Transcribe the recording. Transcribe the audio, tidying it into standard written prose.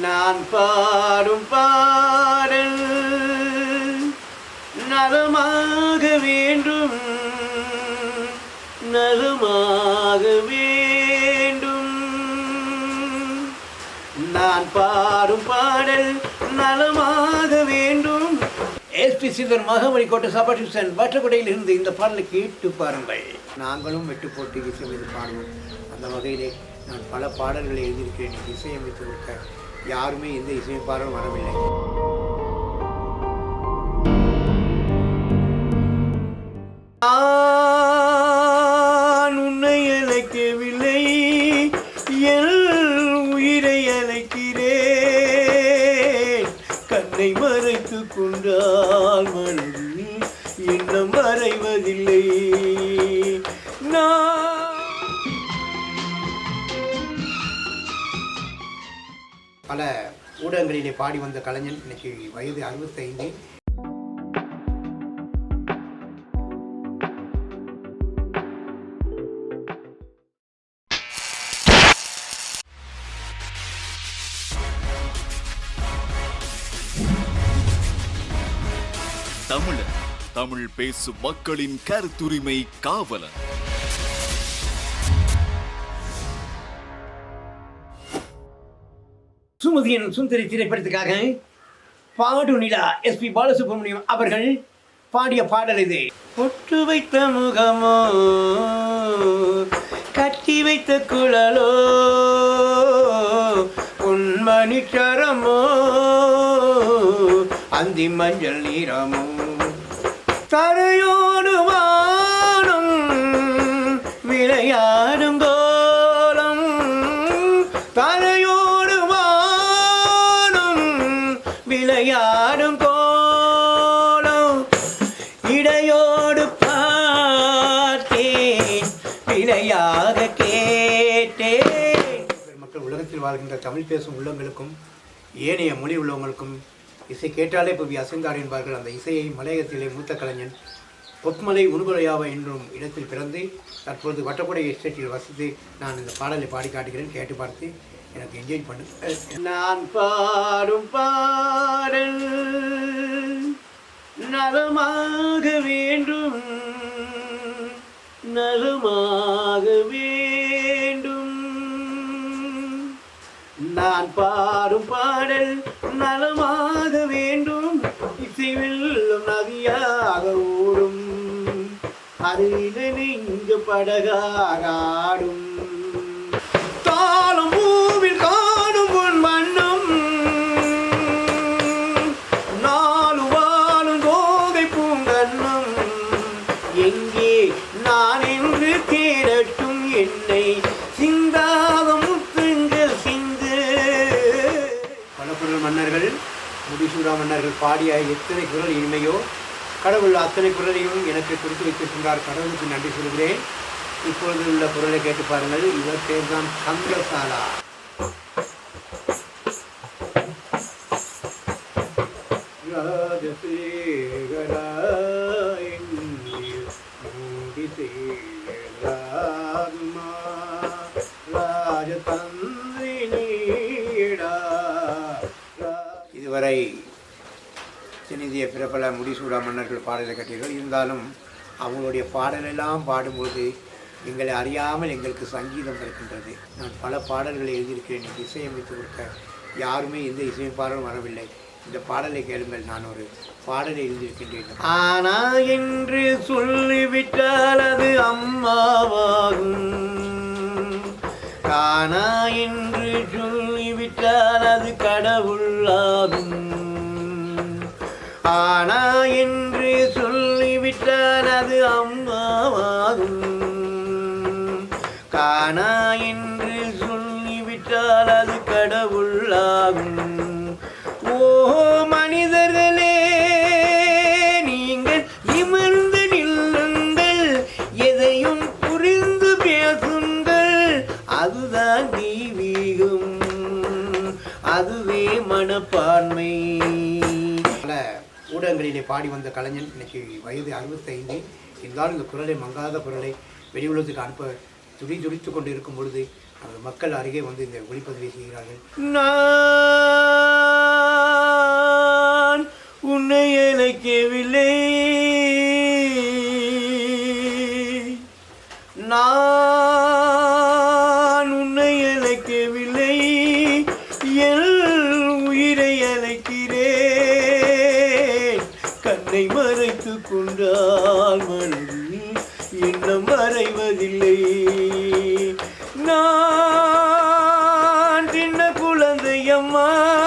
நான் பாடும் பாடல் நலமாக வேண்டும், நலமாக வேண்டும். நான் பாடும் பாடல் நலமாக வேண்டும். எஸ்பி சிந்தர் மகமணி கோட்டை சபாஷன் வட்டக்கொடையில் இருந்து இந்த பாடலை கேட்டு பாருங்கள். நாங்களும் வெட்டு போட்டு இசையமைத்து பாடுவோம். அந்த வகையிலே நான் பல பாடல்களை எழுதியிருக்கிறேன். இசையமைத்து கொடுக்க யாருமே எந்த இசையமைப்பாளரும் வரவில்லை. நான் உன்னை அழைக்கவில்லை, என் உயிரை அழைக்கிறேன். கண்ணை மறைத்து கொண்டால் மனதில் இன்னும் மறைவதில்லை. பல ஊடகங்களிலே பாடி வந்த கலைஞன் இன்னைக்கு வயது 65. தமிழன், தமிழ் பேசும் மக்களின் கருத்துரிமை காவலன். சுமதியின் சுந்தரி திரைப்படத்துக்காக பாடு நிலா எஸ்பி பாலசுப்ரமணியம் அவர்கள் பாடிய பாடல் இது. பொட்டு வைத்த முகமோ, கட்டி வைத்த குழலோ, பொன்மணி சரமோ, அந்தி மஞ்சள் நீரமோ, தரையோடு வானம் விளையாடும் கோலம், தரையோடு வானம் விளையாடும் கோலம், இடையோடு பார்த்தேன் விளையாக கேட்டேன். மக்கள் உலகத்தில் வாழ்கின்ற தமிழ் பேசும் உள்ளங்களுக்கும் ஏனைய மொழி உள்ளவங்களுக்கும் இசை கேட்டாலே புவி அசைந்தார் என்பார்கள். அந்த இசையை மலையகத்திலே மூத்த கலைஞன் பொத்மலை உருகுலையாவா என்னும் இடத்தில் பிறந்து தற்போது வட்டக்கொடை எஸ்டேட்டில் வசித்து நான் இந்த பாடலை பாடி காட்டுகிறேன். கேட்டு பார்த்து எனக்கு என்ஜாய் பண்ணு. நான் பாடும் பாடல் நலமாக வேண்டும், நலமாக வேண்டும். நான் பாடும் பாடல் நலமாக வேண்டும். இசை வெல்லும் நதியாக ஓடும், அது இங்கு படகாக ஆடும். தாளம் பூவில் காணும் பொன் வண்ணம், நாலு வாழும் கோகை பூங்கண்ணம். எங்கே நான் என்று தேடட்டும் என்னை சிந்தாத முத்துங்கள் சிந்து. பலபுரல் மன்னர்கள், முடிசூடா மன்னர்கள் பாடிய எத்தனை குரல் இனிமையோ, கடவுள் அத்தனை குரலையும் எனக்கு கொடுத்து வைத்திருக்கின்றார். கடவுளுக்கு நன்றி சொல்கிறேன். இப்பொழுது உள்ள குரலை கேட்டு பாருங்கள். இவர் பேர் தான் கந்தசாலா. இதுவரை தென்னிந்திய பிரபல முடிசூடா மன்னர்கள் பாடலை கட்டீர்கள். இருந்தாலும் அவங்களுடைய பாடலெல்லாம் பாடும்போது எங்களை அறியாமல் எங்களுக்கு சங்கீதம் இருக்கின்றது. நான் பல பாடல்களை எழுதியிருக்கிறேன். இசையமைத்து கொடுக்க யாருமே எந்த இசையமைப்பாளரும் வரவில்லை. இந்த பாடலை கேளுங்கள். நான் ஒரு பாடலை எழுதியிருக்கின்றேன். ஆனா என்று சொல்லிவிட்டால் அது அம்மாவாகும், காணா என்று சொல்லிவிட்டால் அது கடவுளாகும். ஆனா என்று சொல்லிவிட்டால் அது அம்மாவாகும், காணா என்று சொல்லிவிட்டால் அது கடவுளாகும். ஓ மனிதர்களே, நீங்கள் நிமிர்ந்து நில்லுங்கள், எதையும் புரிந்து பேசுங்கள், அதுதான் தெய்வீகம், அதுவே மனப்பான்மை. ஊடகங்களிலே பாடி வந்த கலைஞன் இன்னைக்கு வயது 65. இருந்தாலும் இந்த குரலை, மங்காத குரலை வெளி உலகத்துக்கு அனுப்ப துடித்து கொண்டு இருக்கும் பொழுது நமது மக்கள் அருகே வந்து இந்த ஒளிப்பதிவை செய்கிறார்கள். என் உயிரை அழைக்கிறேன். கண்ணை மறைத்து கொண்டால் மனதில் எண்ணம் மறைவதில்லை. நான் சின்ன குழந்தை அம்மா,